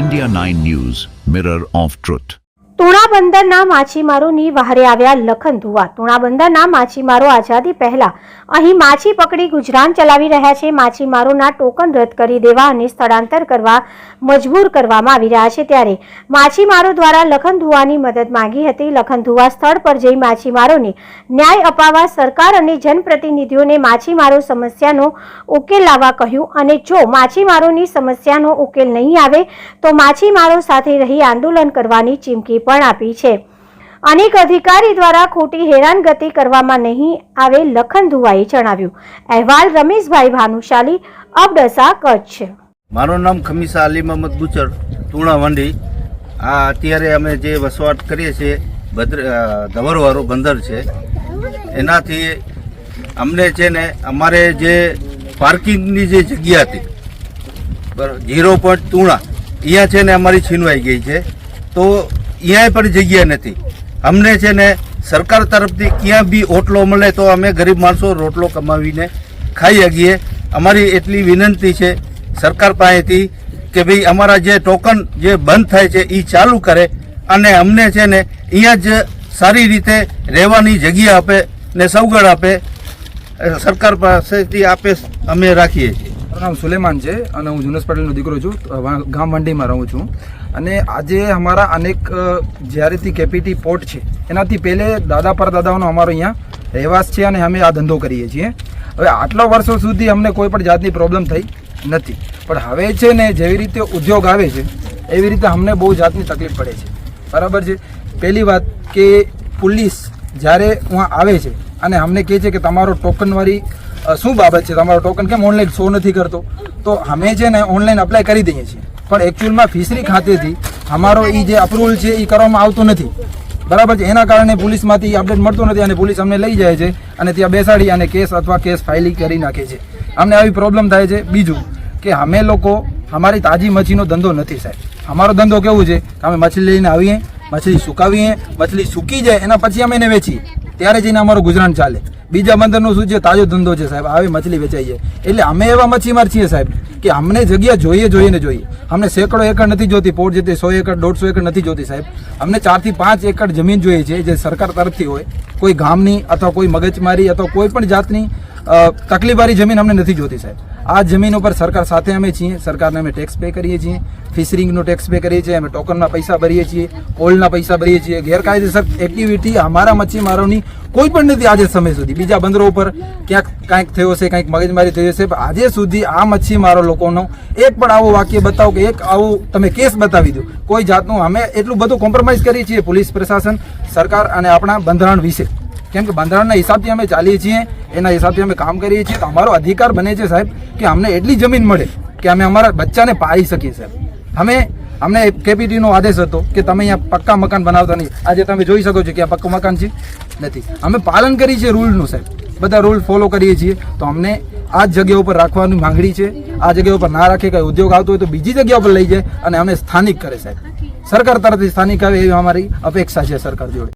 India 9 News, Mirror of Truth. Tuna બંદરના માછીમારોની વહારે આવ્યા લખન ધુવા. તુણા બંદરના માછીમારો આઝાદી પહેલા અહીં માછી પકડી ગુજરાન ચલાવી રહ્યા છે. માછીમારોના ટોકન રદ કરી દેવા અને સ્થળાંતર કરવા મજબૂર કરવામાં આવી રહ્યા છે. ત્યારે માછીમારો દ્વારા લખન ધુવાની મદદ માંગી હતી. લખન ધુવા સ્થળ પર જઈ માછીમારોને ન્યાય અપાવવા સરકાર અને જનપ્રતિનિધિઓને માછીમારો સમસ્યાનો ઉકેલ લાવવા કહ્યું અને જો માછીમારોની સમસ્યાનો ઉકેલ નહીં આવે તો માછીમારો સાથે રહી આંદોલન કરવાની ચીમકી પણ આપી છે. અનેક અધિકારી દ્વારા ખોટી હેરાનગતિ કરવામાં નહીં આવે, લખન ધુવાએ જણાવ્યું. અહેવાલ રમેશભાઈ ભાનુશાલી, અબડસા, કચ્છ. મારું નામ ખમીસા અલી મોહમ્મદ બુચર, તુણા વંડી. આ અત્યારે અમે જે વસવાટ કરીએ છીએ ધવરવાળું બંદર છે, એનાથી અમને છે ને અમારે જે પાર્કિંગની જે જગ્યા હતી 0 તુણા, અહીંયા છે ને અમારી છીનવાઈ ગઈ છે. તો અહીંયા પણ જગ્યા નથી. અમને છે ને સરકાર તરફથી ક્યાં બી ઓટલો મળે તો અમે ગરીબ માણસો રોટલો કમાવીને ખાઈ શકીએ. અમારી એટલી વિનંતી છે સરકાર પાસેથી કે ભાઈ અમારા જે ટોકન જે બંધ થાય છે એ ચાલુ કરે અને અમને છે ને અહીંયા જ સારી રીતે રહેવાની જગ્યા આપે ને સવગડ આપે. સરકાર પાસેથી આપે અમે રાખીએ છીએ. મારું નામ સુલેમાન છે અને હું જુનસ પટેલનો દીકરો છું. ગામ વંડીમાં રહું છું. અને આજે અમારા અનેક જ્યારેથી કેપીટી પોર્ટ છે એનાથી પહેલે દાદા પરદાદાઓનો અમારો અહીંયા રહેવાસ છે અને અમે આ ધંધો કરીએ છીએ. હવે આટલા વર્ષો સુધી અમને કોઈ પણ જાતની પ્રોબ્લેમ થઈ નથી, પણ હવે છે ને જેવી રીતે ઉદ્યોગ આવે છે એવી રીતે અમને બહુ જાતની તકલીફ પડે છે. બરાબર છે. પહેલી વાત કે પોલીસ જ્યારે ત્યાં આવે છે અને અમને કહે છે કે તમારો ટોકનવાળી શું બાબત છે, તમારો ટોકન કેમ ઓનલાઈન શો નથી કરતો, તો અમે છે ને ઓનલાઈન અપ્લાય કરી દઈએ છીએ. પણ એકચ્યુઅલમાં ફિશરી ખાતેથી અમારો એ જે અપ્રુવલ છે એ કરવામાં આવતું નથી. બરાબર છે. એના કારણે પોલીસમાંથી અપડેટ મળતું નથી અને પોલીસ અમને લઈ જાય છે અને ત્યાં બેસાડી અને કેસ અથવા કેસ ફાઇલિંગ કરી નાખે છે. અમને આવી પ્રોબ્લેમ થાય છે. બીજું કે અમે લોકો અમારી તાજી મચ્છીનો ધંધો નથી સાહેબ. અમારો ધંધો કેવું છે કે અમે મછલી લઈને આવીએ, મછલી સુકાવીએ, મછલી સૂકી જાય એના પછી અમે એને વેચીએ, ત્યારે જઈને અમારું ગુજરાન ચાલે. બીજા બંદરનો શું છે, તાજો ધંધો છે સાહેબ, આવી મછલી વેચાઈ જાય. એટલે અમે એવા મચ્છીમાર છીએ સાહેબ કે અમને જગ્યા જોઈએ ને જોઈએ. અમને સેંકડો એકર નથી જોતી, પોર્ટ જેતે 100 એકર 150 એકર નથી જોતી સાહેબ. અમને 4 થી 5 એકર જમીન જોઈએ છે જે સરકાર તરફથી હોય, કોઈ ગામની અથવા કોઈ મગજમારી અથવા કોઈ પણ જાતની તકલીફવાળી જમીન અમને નથી જોતી સાહેબ. આ જમીન ઉપર સરકાર સાથે અમે છીએ. સરકારને અમે ટેક્સ પે કરીએ છીએ, ફિશરિંગનો ટેક્સ પે કરીએ છીએ, અમે ટોકનના પૈસા ભરીએ છીએ, કોલના પૈસા ભરીએ છીએ. ગેરકાયદેસર એક્ટિવિટી અમારા મચ્છીમારોની કોઈ પણ નથી આજે સમય સુધી. બીજા બંદરો ઉપર ક્યાંક કાંઈક થયો છે, કાંઈક મગજમારી થયો છે, આજે સુધી આ મચ્છીમારો લોકોનો એક પણ આવો વાક્ય બતાવો કે એક આવું તમે કેસ બતાવી દો, કોઈ જાતનું. અમે એટલું બધું કોમ્પ્રોમાઇઝ કરીએ છીએ પોલીસ પ્રશાસન, સરકાર અને આપણા બંધારણ વિશે. કેમ કે બંધારણના હિસાબથી અમે ચાલીએ છીએ, એના હિસાબથી અમે કામ કરીએ છીએ. તો અમારો અધિકાર બને છે સાહેબ કે અમને એટલી જમીન મળે કે અમે અમારા બચ્ચાને પાળી શકીએ સાહેબ. અમને કેપીટીનો આદેશ હતો કે તમે અહીંયા પક્કા મકાન બનાવતા નહીં. આજે તમે જોઈ શકો છો કે આ પક્કું મકાન છે નથી. અમે પાલન કરીએ છીએ રૂલનું સાહેબ, બધા રૂલ ફોલો કરીએ છીએ. તો અમને આ જગ્યા ઉપર રાખવાની માંગણી છે. આ જગ્યા ઉપર ના રાખે, કંઈ ઉદ્યોગ આવતો હોય તો બીજી જગ્યા ઉપર લઈ જાય અને અમને સ્થાનિક કરે સાહેબ. સરકાર તરફથી સ્થાનિક આવે એવી અમારી અપેક્ષા છે સરકાર જોડે.